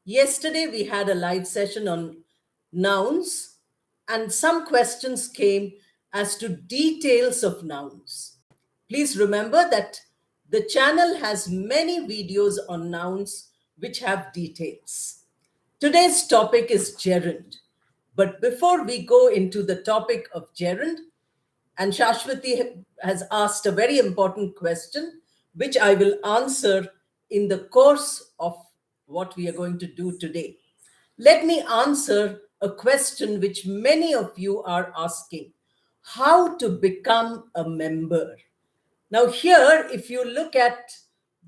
Yesterday, we had a live session on nouns, and some questions came as to details of nouns. Please remember that the channel has many videos on nouns which have details. Today's topic is gerund. But before we go into the topic of gerund, and Shashwati has asked a very important question, which I will answer in the course of what we are going to do today. Let me answer a question which many of you are asking: how to become a member? Now, here, if you look at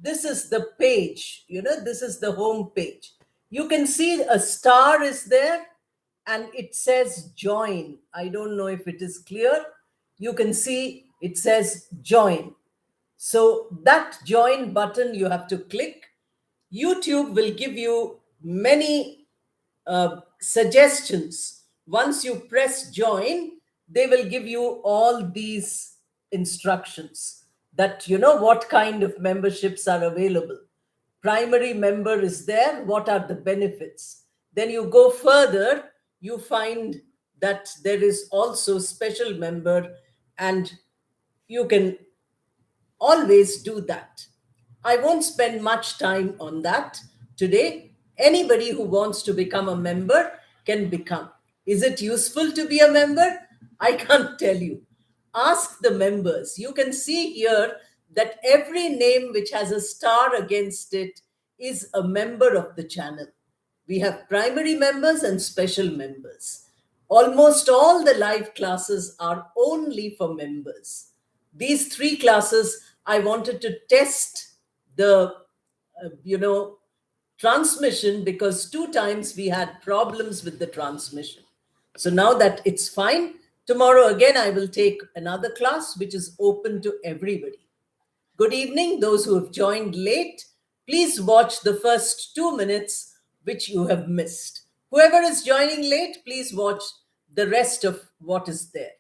this, is the page, this is the home page. You can see a star is there and it says join. I don't know if it is clear. You can see it says join. So that join button you have to click. YouTube will give you many suggestions. Once you press join, they will give you all these instructions that what kind of memberships are available. Primary member is there. What are the benefits? Then you go further, you find that there is also special member, and you can always do that. I won't spend much time on that today. Anybody who wants to become a member can become. Is it useful to be a member? I can't tell you. Ask the members. You can see here that every name which has a star against it is a member of the channel. We have primary members and special members. Almost all the live classes are only for members. These 3 classes, I wanted to test the, transmission, because 2 times we had problems with the transmission. So now that it's fine, tomorrow again I will take another class which is open to everybody. Good evening, those who have joined late. Please watch the first 2 minutes which you have missed. Whoever is joining late, please watch the rest of what is there.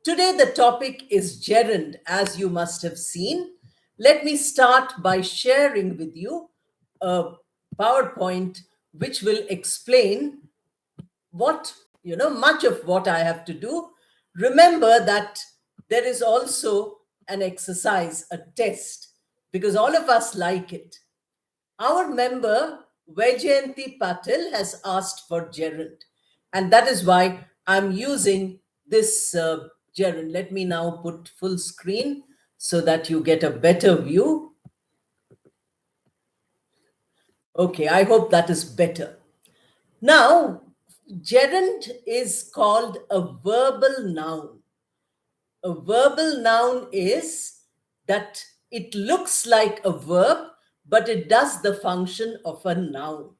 Today, the topic is gerund, as you must have seen. Let me start by sharing with you a PowerPoint which will explain much of what I have to do. Remember that there is also an exercise, a test, because all of us like it. Our member, Vaijayanti Patil, has asked for gerund, and that is why I'm using this gerund. Let me now put full screen so that you get a better view. Okay, I hope that is better. Now, gerund is called a verbal noun. A verbal noun is that it looks like a verb, but it does the function of a noun.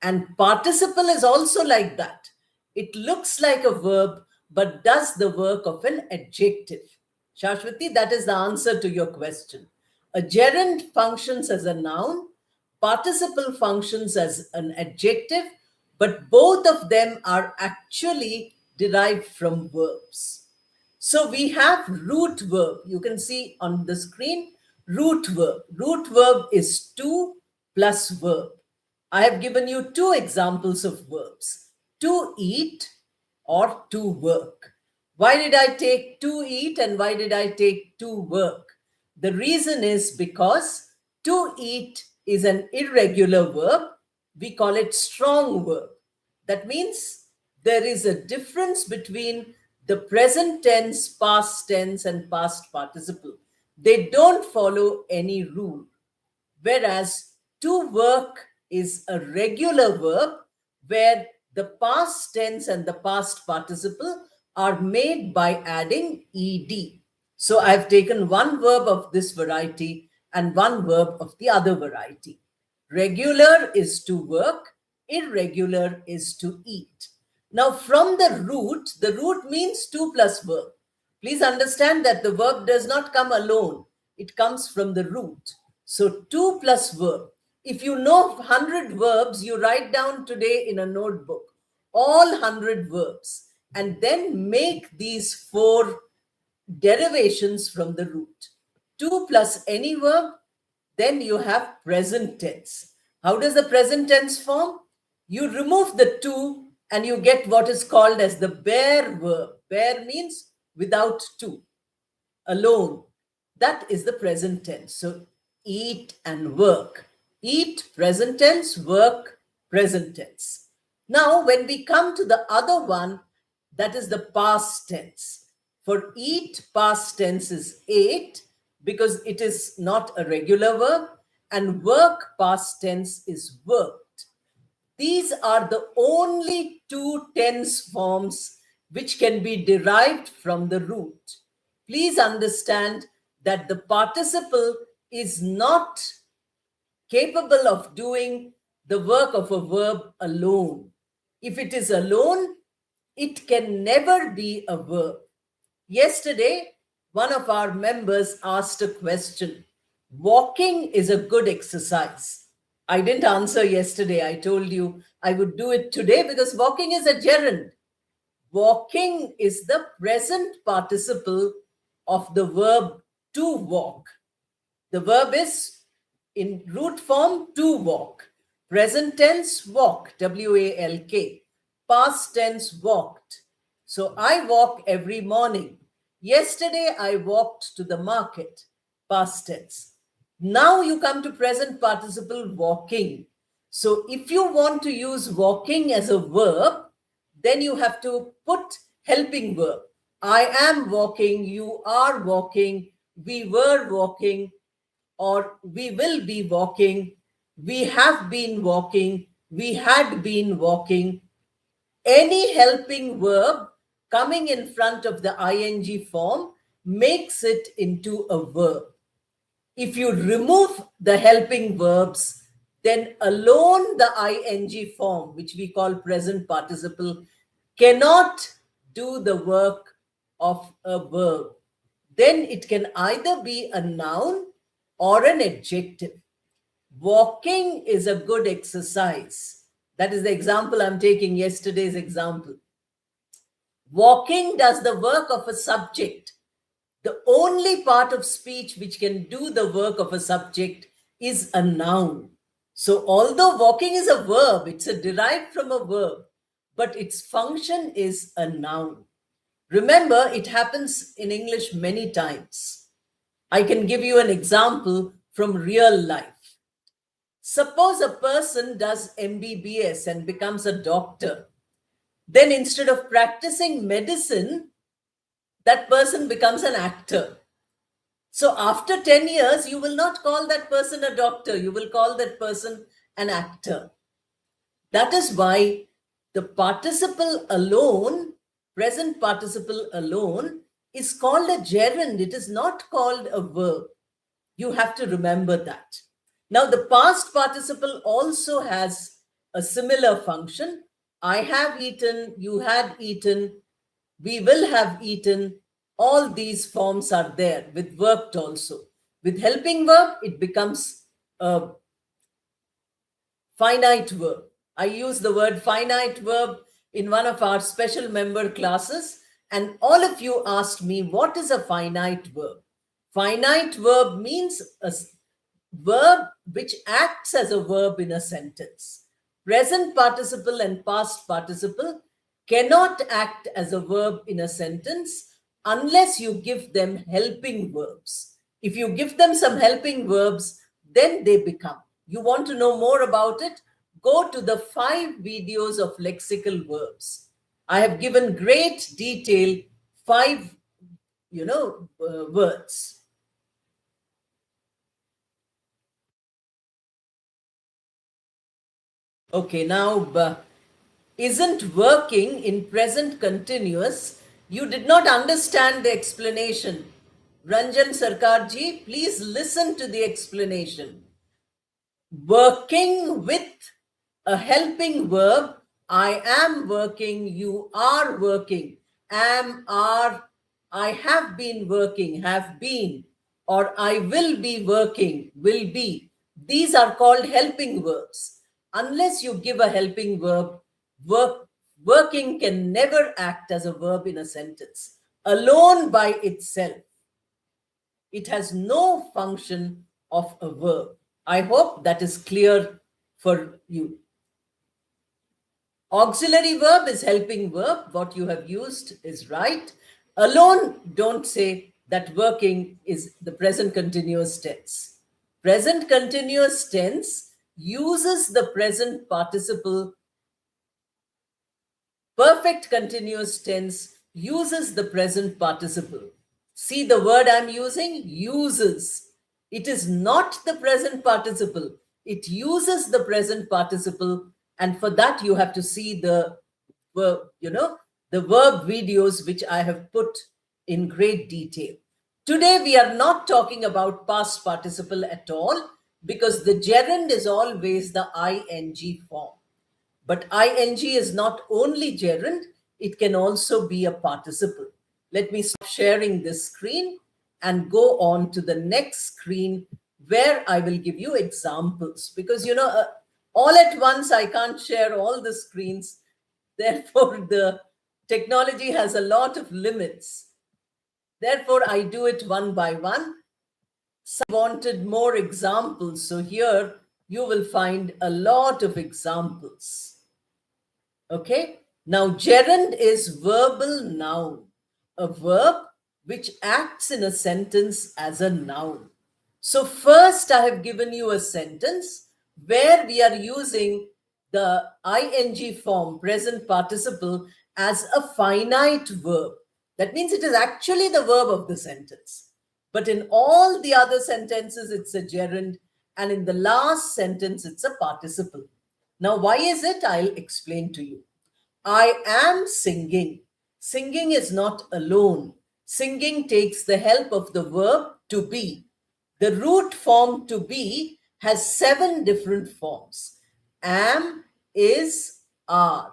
And participle is also like that. It looks like a verb, but does the work of an adjective. Shashwati, that is the answer to your question. A gerund functions as a noun, participle functions as an adjective, but both of them are actually derived from verbs. So we have root verb. You can see on the screen, root verb. Root verb is to plus verb. I have given you 2 examples of verbs: to eat or to work. Why did I take to eat and why did I take to work? The reason is because to eat is an irregular verb. We call it strong verb. That means there is a difference between the present tense, past tense, and past participle. They don't follow any rule. Whereas to work is a regular verb where the past tense and the past participle are made by adding ed. So I've taken one verb of this variety and one verb of the other variety. Regular is to work, irregular is to eat. Now, from the root means to plus verb. Please understand that the verb does not come alone. It comes from the root. So, to plus verb. If you know 100 verbs, you write down today in a notebook all 100 verbs and then make these 4 derivations from the root. To plus any verb, then you have present tense. How does the present tense form? You remove the to and you get what is called as the bare verb. Bare means without to, alone. That is the present tense. So eat and work. Eat, present tense, work, present tense. Now, when we come to the other one, that is the past tense. For eat, past tense is ate because it is not a regular verb, and work, past tense is worked. These are the only two tense forms which can be derived from the root. Please understand that the participle is not capable of doing the work of a verb alone. If it is alone, it can never be a verb. Yesterday, one of our members asked a question. Walking is a good exercise. I didn't answer yesterday. I told you I would do it today because walking is a gerund. Walking is the present participle of the verb to walk. The verb is in root form to walk. Present tense walk, W-A-L-K. Past tense walked. So I walk every morning. Yesterday I walked to the market. Past tense. Now you come to present participle walking. So if you want to use walking as a verb, then you have to put helping verb. I am walking, you are walking, we were walking, or we will be walking, we have been walking, we had been walking. Any helping verb coming in front of the ing form makes it into a verb. If you remove the helping verbs, then alone the ing form, which we call present participle, cannot do the work of a verb. Then it can either be a noun or an adjective. Walking is a good exercise. That is the example I'm taking, yesterday's example. Walking does the work of a subject. The only part of speech which can do the work of a subject is a noun. So although walking is a verb, it's derived from a verb, but its function is a noun. Remember, it happens in English many times. I can give you an example from real life. Suppose a person does MBBS and becomes a doctor. Then instead of practicing medicine, that person becomes an actor. So after 10 years, you will not call that person a doctor. You will call that person an actor. That is why the participle alone, present participle alone, is called a gerund. It is not called a verb. You have to remember that. Now, the past participle also has a similar function. I have eaten, you had eaten, we will have eaten. All these forms are there with worked also. With helping verb, it becomes a finite verb. I use the word finite verb in one of our special member classes, and all of you asked me, what is a finite verb? Finite verb means a verb which acts as a verb in a sentence. Present participle and past participle cannot act as a verb in a sentence unless you give them helping verbs. If you give them some helping verbs, then they become. You want to know more about it? Go to the 5 videos of lexical verbs. I have given great detail, 5, words. Okay, now, isn't working in present continuous? You did not understand the explanation. Ranjan Sarkarji, please listen to the explanation. Working with a helping verb, I am working, you are working, am, are, I have been working, have been, or I will be working, will be. These are called helping verbs. Unless you give a helping verb, working can never act as a verb in a sentence alone by itself. It has no function of a verb. I hope that is clear for you. Auxiliary verb is helping verb. What you have used is right. Alone, don't say that working is the present continuous tense. Present continuous tense uses the present participle. Perfect continuous tense uses the present participle. See the word I'm using? Uses. It is not the present participle. It uses the present participle. And for that, you have to see the verb, the verb videos which I have put in great detail. Today, we are not talking about past participle at all because the gerund is always the ing form. But ing is not only gerund, it can also be a participle. Let me stop sharing this screen and go on to the next screen where I will give you examples because, all at once I can't share all the screens. Therefore, the technology has a lot of limits. Therefore, I do it one by one. Some wanted more examples, so here you will find a lot of examples. Okay, now gerund is verbal noun, a verb which acts in a sentence as a noun. So first I have given you a sentence where we are using the ing form, present participle, as a finite verb. That means it is actually the verb of the sentence. But in all the other sentences, it's a gerund, and in the last sentence, it's a participle. Now, why is it? I'll explain to you. I am singing. Singing is not alone. Singing takes the help of the verb to be. The root form to be has 7 different forms. Am, is, are,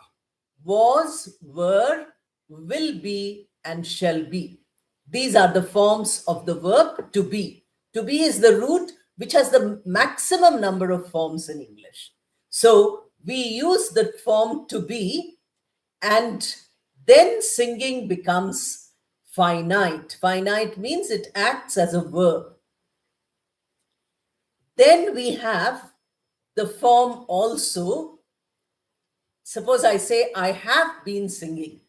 was, were, will be, and shall be. These are the forms of the verb to be. To be is the root which has the maximum number of forms in English. So we use the form to be, and then singing becomes finite. Finite means it acts as a verb. Then we have the form also. Suppose I say, I have been singing.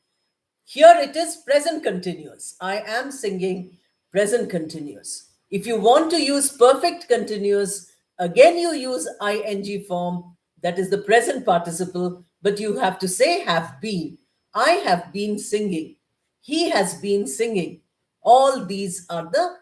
Here it is present continuous. I am singing, present continuous. If you want to use perfect continuous, again you use ing form, that is the present participle, but you have to say have been. I have been singing. He has been singing. All these are the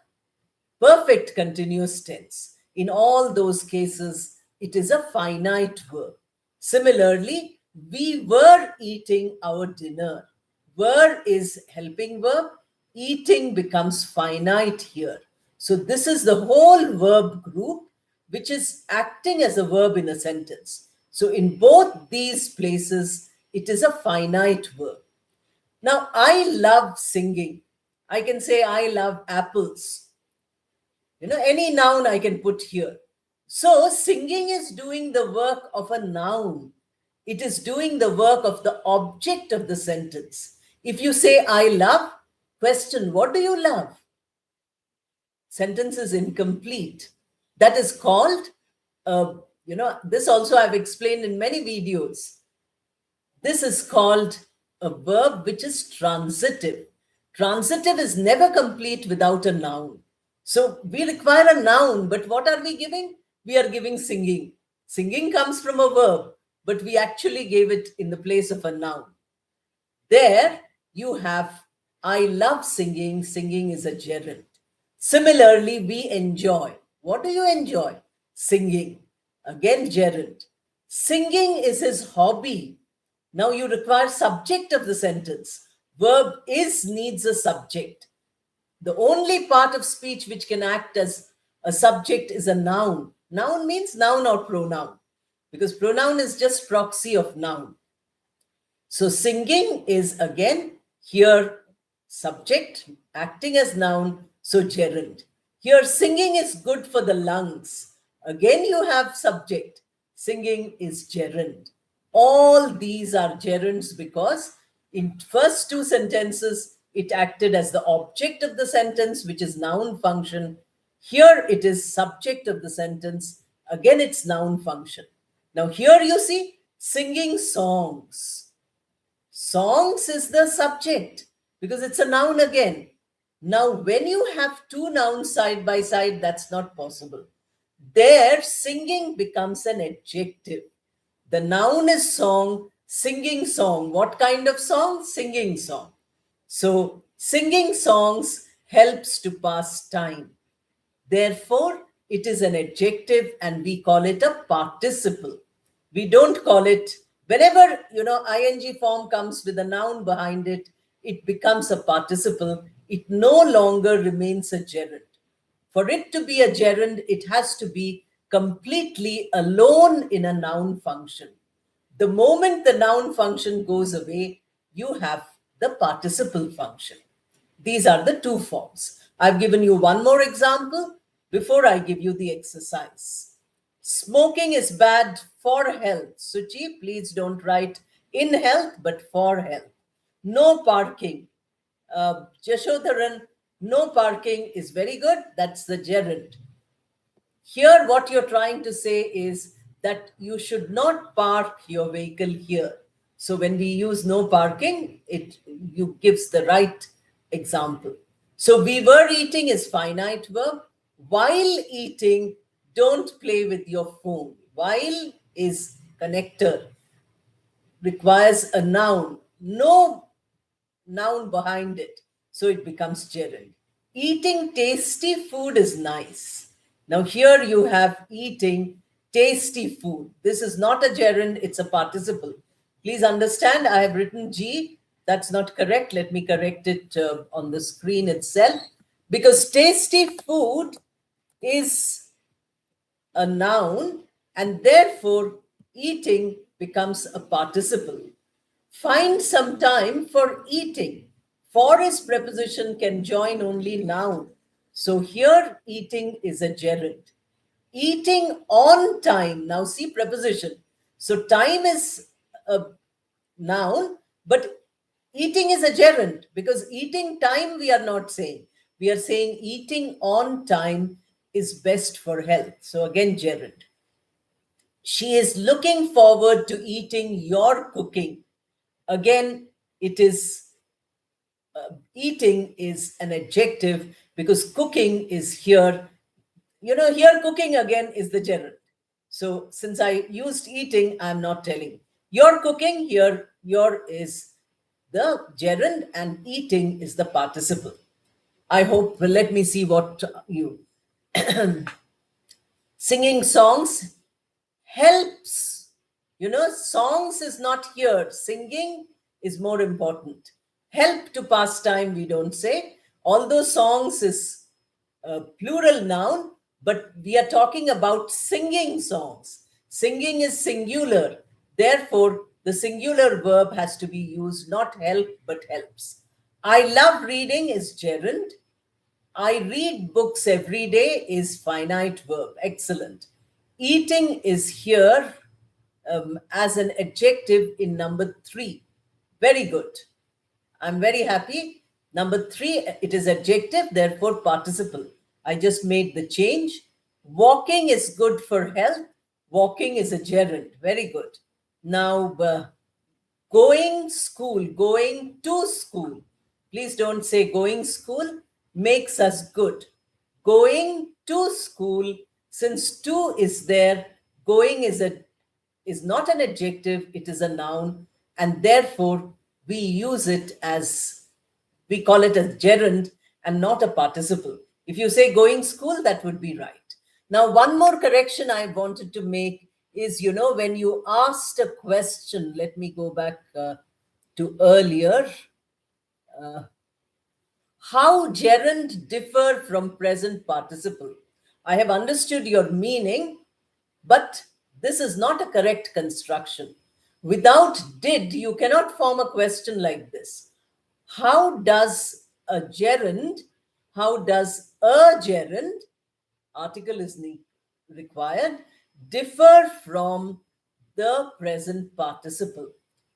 perfect continuous tense. In all those cases, it is a finite verb. Similarly, we were eating our dinner. Were is helping verb. Eating becomes finite here. So this is the whole verb group which is acting as a verb in a sentence. So in both these places, it is a finite verb. Now, I love singing. I can say I love apples. Any noun I can put here. So singing is doing the work of a noun. It is doing the work of the object of the sentence. If you say I love, question, what do you love? Sentence is incomplete. That is called, this also I've explained in many videos. This is called a verb which is transitive. Transitive is never complete without a noun. So we require a noun, but what are we giving? We are giving singing. Singing comes from a verb, but we actually gave it in the place of a noun. There you have, I love singing. Singing is a gerund. Similarly, we enjoy. What do you enjoy? Singing. Again, gerund. Singing is his hobby. Now you require subject of the sentence. Verb is needs a subject. The only part of speech which can act as a subject is a noun. Noun means noun or pronoun, because pronoun is just proxy of noun. So singing is again here subject acting as noun, so gerund. Here singing is good for the lungs. Again you have subject. Singing is gerund. All these are gerunds because in first 2 sentences, it acted as the object of the sentence, which is noun function. Here it is subject of the sentence. Again, it's noun function. Now here you see singing songs. Songs is the subject because it's a noun again. Now, when you have two nouns side by side, that's not possible. There, singing becomes an adjective. The noun is song, singing song. What kind of song? Singing song. So, singing songs helps to pass time. Therefore, it is an adjective and we call it a participle. We don't call it, whenever, ing form comes with a noun behind it, it becomes a participle. It no longer remains a gerund. For it to be a gerund, it has to be completely alone in a noun function. The moment the noun function goes away, you have the participle function. These are the two forms. I've given you one more example before I give you the exercise. Smoking is bad for health. Suchi, please don't write in health, but for health. No parking. Jashodharan, no parking is very good. That's the gerund. Here, what you're trying to say is that you should not park your vehicle here. So when we use no parking, it you gives the right example. So we were eating is finite verb. While eating, don't play with your phone. While is connector, requires a noun. No noun behind it. So it becomes gerund. Eating tasty food is nice. Now here you have eating tasty food. This is not a gerund, it's a participle. Please understand, I have written G. That's not correct. Let me correct it on the screen itself. Because tasty food is a noun and therefore eating becomes a participle. Find some time for eating. For is preposition can join only noun. So here eating is a gerund. Eating on time. Now see preposition. So time is a noun, but eating is a gerund because eating time we are not saying. We are saying eating on time is best for health. So again, gerund. She is looking forward to eating your cooking. Again, it is eating is an adjective because cooking is here. Here cooking again is the gerund. So since I used eating, I'm not telling. You're cooking, here, your is the gerund and eating is the participle. I hope, well, let me see what you. Singing songs helps. Songs is not here. Singing is more important. Help to pass time, we don't say. Although songs is a plural noun, but we are talking about singing songs. Singing is singular. Therefore, the singular verb has to be used, not help, but helps. I love reading is gerund. I read books every day is finite verb. Excellent. Eating is here as an adjective in number 3. Very good. I'm very happy. Number 3, it is adjective, therefore participle. I just made the change. Walking is good for health. Walking is a gerund. Very good. Now, going school, going to school. Please don't say going school makes us good. Going to school, since to is there, going is not an adjective, it is a noun, and therefore we use it as, we call it a gerund and not a participle. If you say going school, that would be right. Now, one more correction I wanted to make is, when you asked a question, let me go back to earlier. How gerund differ from present participle? I have understood your meaning, but this is not a correct construction. Without did, you cannot form a question like this. How does a gerund, how does a gerund, article is required, differ from the present participle?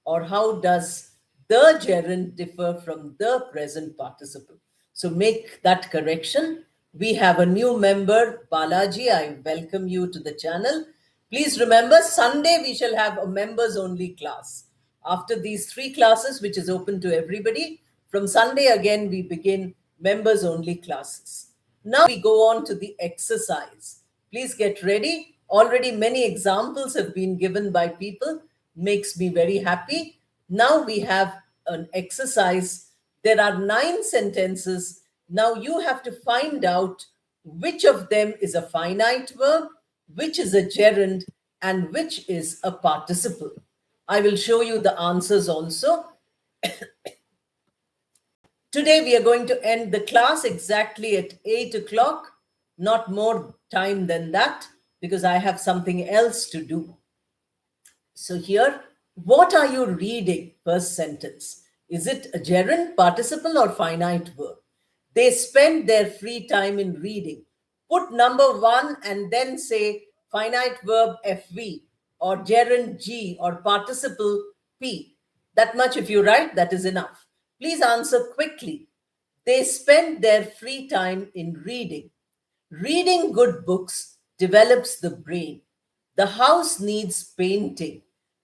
Or how does the gerund differ from the present participle? So make that correction. We have a new member, Balaji. I welcome you to the channel. Please remember, Sunday we shall have a members only class. After these three classes, which is open to everybody, from Sunday again we begin members only classes. Now we go on to the exercise. Please get ready. Already many examples have been given by people. Makes me very happy. Now we have an exercise. There are 9 sentences. Now you have to find out which of them is a finite verb, which is a gerund, and which is a participle. I will show you the answers also. Today we are going to end the class exactly at 8 o'clock, not more time than that, because I have something else to do. So here, what are you reading? First sentence. Is it a gerund, participle, or finite verb? They spend their free time in reading. Put number 1 and then say finite verb FV or gerund G or participle P. That much if you write, that is enough. Please answer quickly. They spend their free time in reading. Reading good books develops the brain. The house needs painting.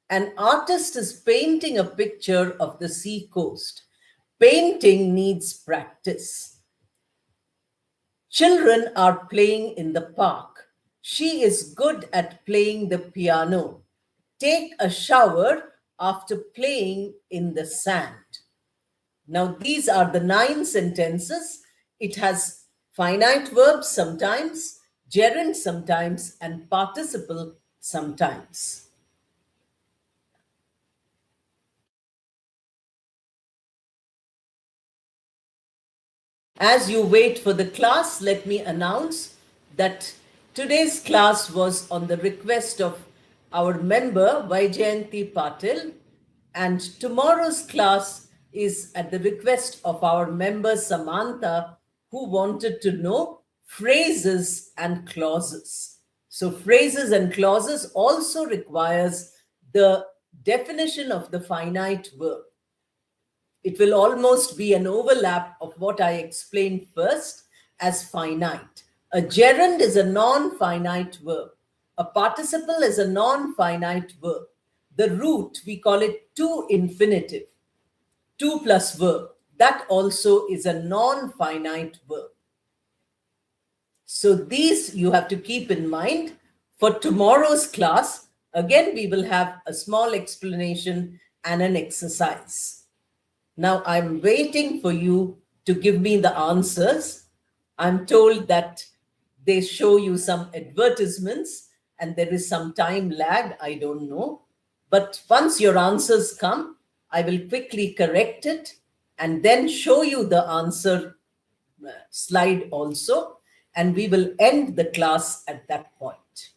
An artist is painting a picture of the sea coast. Painting needs practice. Children are playing in the park. She is good at playing the piano. Take a shower after playing in the sand. Now, these are the 9 sentences. It has finite verbs sometimes, gerund sometimes, and participle sometimes. As you wait for the class, let me announce that today's class was on the request of our member Vaijayanti Patil, and tomorrow's class is at the request of our member Samantha, who wanted to know phrases and clauses. So phrases and clauses also requires the definition of the finite verb. It will almost be an overlap of what I explained first as finite. A gerund is a non-finite verb. A participle is a non-finite verb. The root, we call it to infinitive, to plus verb. That also is a non-finite verb. So these you have to keep in mind. For tomorrow's class, again, we will have a small explanation and an exercise. Now I'm waiting for you to give me the answers. I'm told that they show you some advertisements and there is some time lag. I don't know. But once your answers come, I will quickly correct it and then show you the answer slide also. And we will end the class at that point.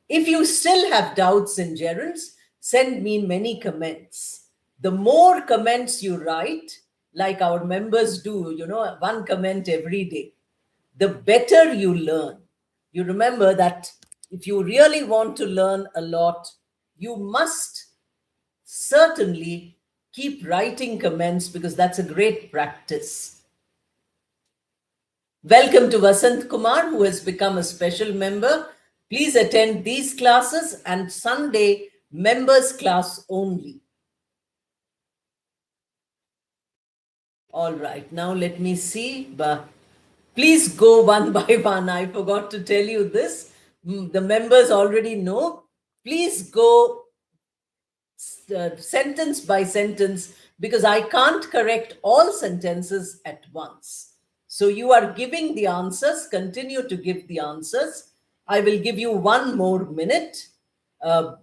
If you still have doubts in gerunds, send me many comments. The more comments you write, like our members do, 1 comment every day, the better you learn. You remember that if you really want to learn a lot, you must certainly keep writing comments because that's a great practice. Welcome to Vasant Kumar, who has become a special member. Please attend these classes and Sunday members class only. All right, now let me see. Please go one by one. I forgot to tell you this. The members already know. Please go sentence by sentence because I can't correct all sentences at once. So you are giving the answers. Continue to give the answers. I will give you 1 more minute to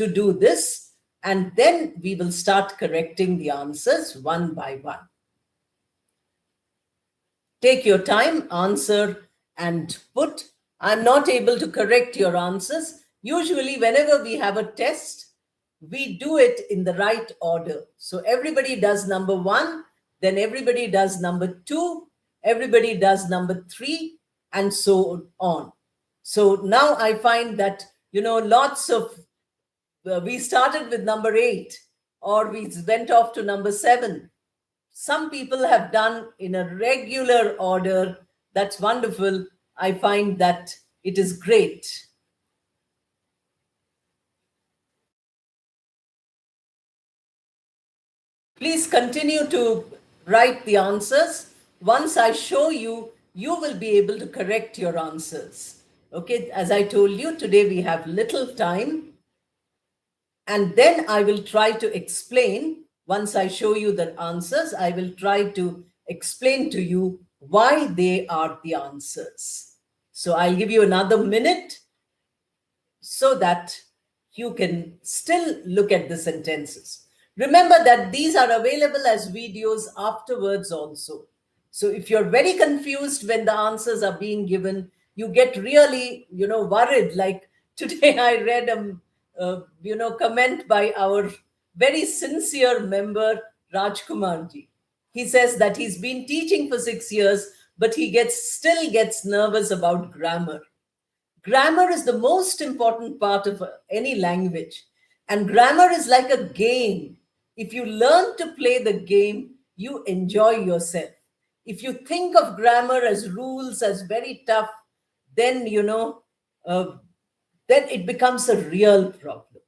do this, and then we will start correcting the answers one by one. Take your time, answer, and put. I'm not able to correct your answers. Usually, whenever we have a test, we do it in the right order. So everybody does number 1, then everybody does number 2, everybody does number 3, and so on. So now I find that, lots of, we started with number 8, or we went off to number 7. Some people have done in a regular order That's wonderful. I find that it is great. Please continue to write the answers. Once I show you, you will be able to correct your answers. Okay, as I told you, today we have little time, and then I will try to explain. Once I show you the answers, I will try to explain to you why they are the answers. So I'll give you another minute so that you can still look at the sentences. Remember that these are available as videos afterwards also. So if you're very confused when the answers are being given, you get really, worried. Like today, I read comment by our very sincere member Rajkumar ji. He says that he's been teaching for 6 years, but he still gets nervous about grammar. Grammar is the most important part of any language. And grammar is like a game. If you learn to play the game, you enjoy yourself. If you think of grammar as rules, as very tough, then, uh, then it becomes a real problem.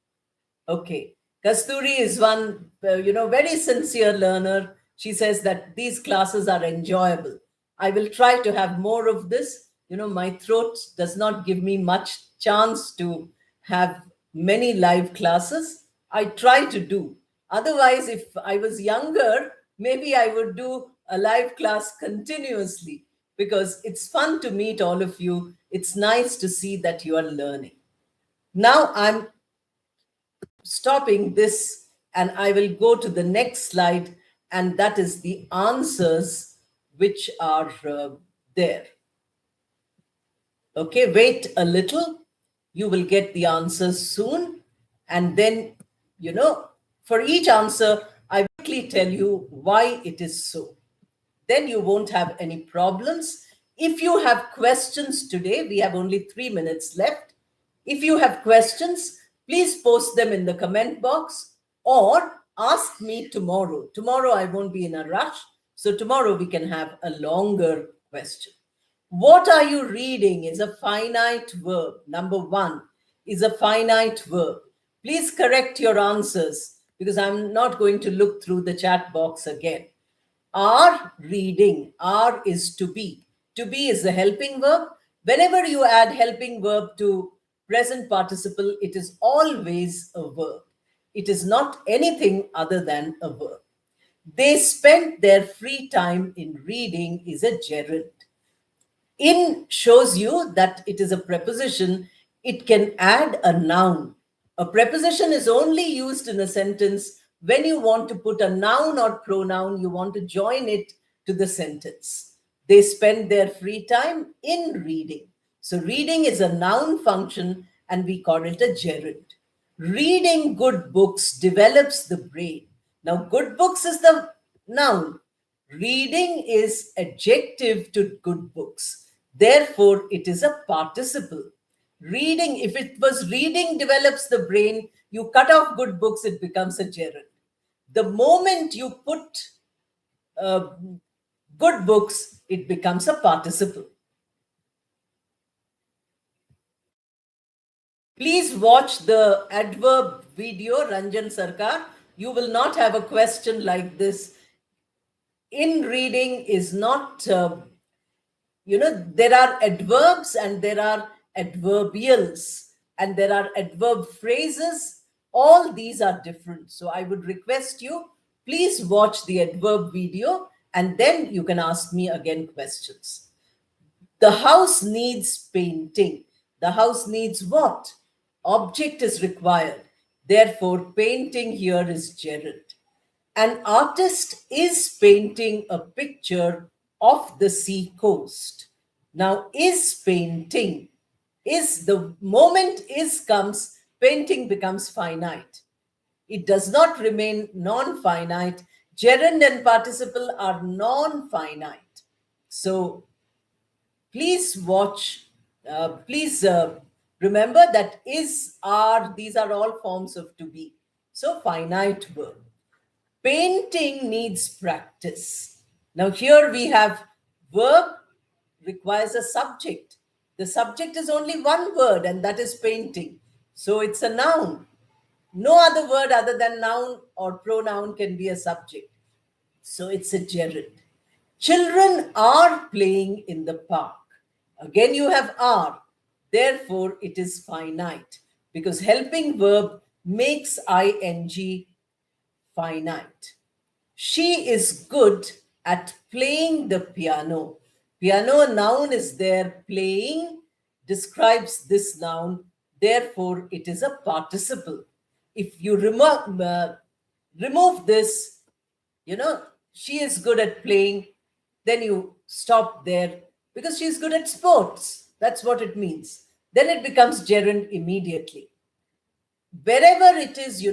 Okay. Kasturi is one, very sincere learner. She says that these classes are enjoyable. I will try to have more of this. My throat does not give me much chance to have many live classes. I try to do. Otherwise, if I was younger, maybe I would do a live class continuously because it's fun to meet all of you. It's nice to see that you are learning. Now I'm stopping this and I will go to the next slide, and that is the answers which are there. Okay, wait a little. You will get the answers soon. And then, for each answer, I will quickly tell you why it is so. Then you won't have any problems. If you have questions today, we have only 3 minutes left. If you have questions, please post them in the comment box or ask me tomorrow. Tomorrow I won't be in a rush. So tomorrow we can have a longer question. What are you reading is a finite verb. Number one is a finite verb. Please correct your answers because I'm not going to look through the chat box again. Are reading. Are is to be. To be is the helping verb. Whenever you add helping verb to present participle, it is always a verb. It is not anything other than a verb. They spent their free time in reading is a gerund. In shows you that it is a preposition. It can add a noun. A preposition is only used in a sentence when you want to put a noun or pronoun, you want to join it to the sentence. They spend their free time in reading. So reading is a noun function and we call it a gerund. Reading good books develops the brain. Now, good books is the noun. Reading is adjective to good books. Therefore, it is a participle. Reading, if it was reading develops the brain, you cut off good books, it becomes a gerund. The moment you put uh, good books, it becomes a participle. Please watch the adverb video, Ranjan Sarkar. You will not have a question like this. In reading is not there are adverbs and there are adverbials and there are adverb phrases. All these are different. So I would request you, please watch the adverb video and then you can ask me again questions. The house needs painting. The house needs what? Object is required. Therefore, painting here is gerund. An artist is painting a picture of the sea coast. Now, is painting, is the moment is comes, painting becomes finite. It does not remain non finite. Gerund and participle are non finite. So, please watch, please remember that is, are, these are all forms of to be. So, finite verb. Painting needs practice. Now, here we have verb requires a subject. The subject is only one word, and that is painting. So it's a noun. No other word other than noun or pronoun can be a subject. So it's a gerund. Children are playing in the park. Again, you have are. Therefore, it is finite because helping verb makes ing finite. She is good at playing the piano. Piano, a noun, is there. Playing describes this noun. Therefore, it is a participle. If you remove this, you know, she is good at playing, then you stop there because she's good at sports. That's what it means. Then it becomes gerund immediately. Wherever it is,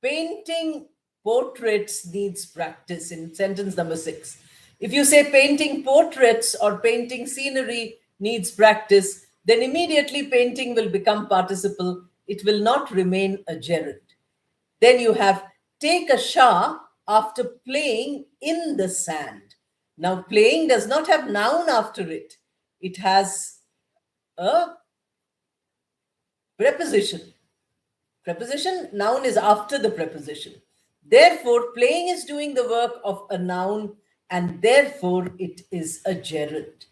painting portraits needs practice in sentence number 6. If you say painting portraits or painting scenery needs practice, then immediately painting will become participle. It will not remain a gerund. Then you have take a shower after playing in the sand. Now, playing does not have noun after it. It has a preposition. Preposition, noun is after the preposition. Therefore, playing is doing the work of a noun, and therefore it is a gerund.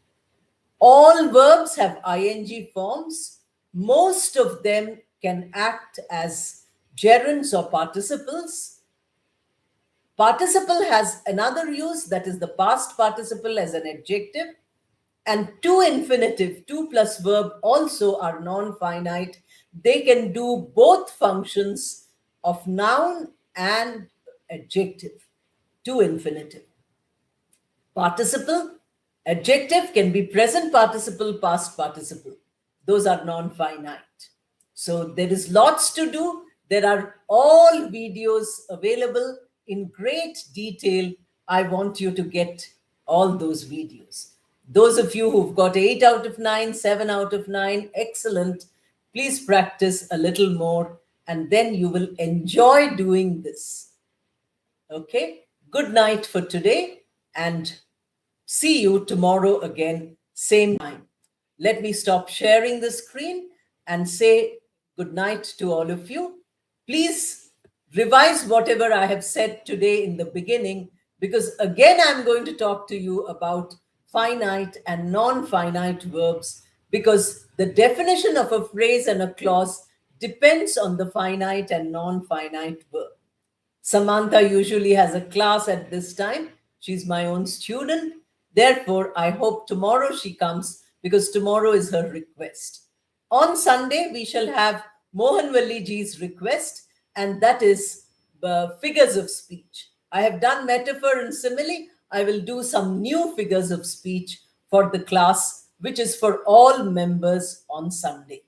All verbs have ing forms. Most of them can act as gerunds or participles. Participle has another use, that is the past participle as an adjective. And to infinitive, to plus verb, also are non-finite. They can do both functions of noun and adjective. To infinitive. Participle, adjective can be present participle, past participle. Those are non-finite. So there is lots to do. There are all videos available in great detail. I want you to get all those videos. Those of you who've got 8 out of 9, 7 out of 9, excellent. Please practice a little more and then you will enjoy doing this. Okay, good night for today and see you tomorrow again, same time. Let me stop sharing the screen and say good night to all of you. Please revise whatever I have said today in the beginning, because again, I'm going to talk to you about finite and non-finite verbs, because the definition of a phrase and a clause depends on the finite and non-finite verb. Samantha usually has a class at this time. She's my own student. Therefore, I hope tomorrow she comes because tomorrow is her request. On Sunday, we shall have Mohan Valliji's request, and that is figures of speech. I have done metaphor and simile. I will do some new figures of speech for the class, which is for all members on Sunday.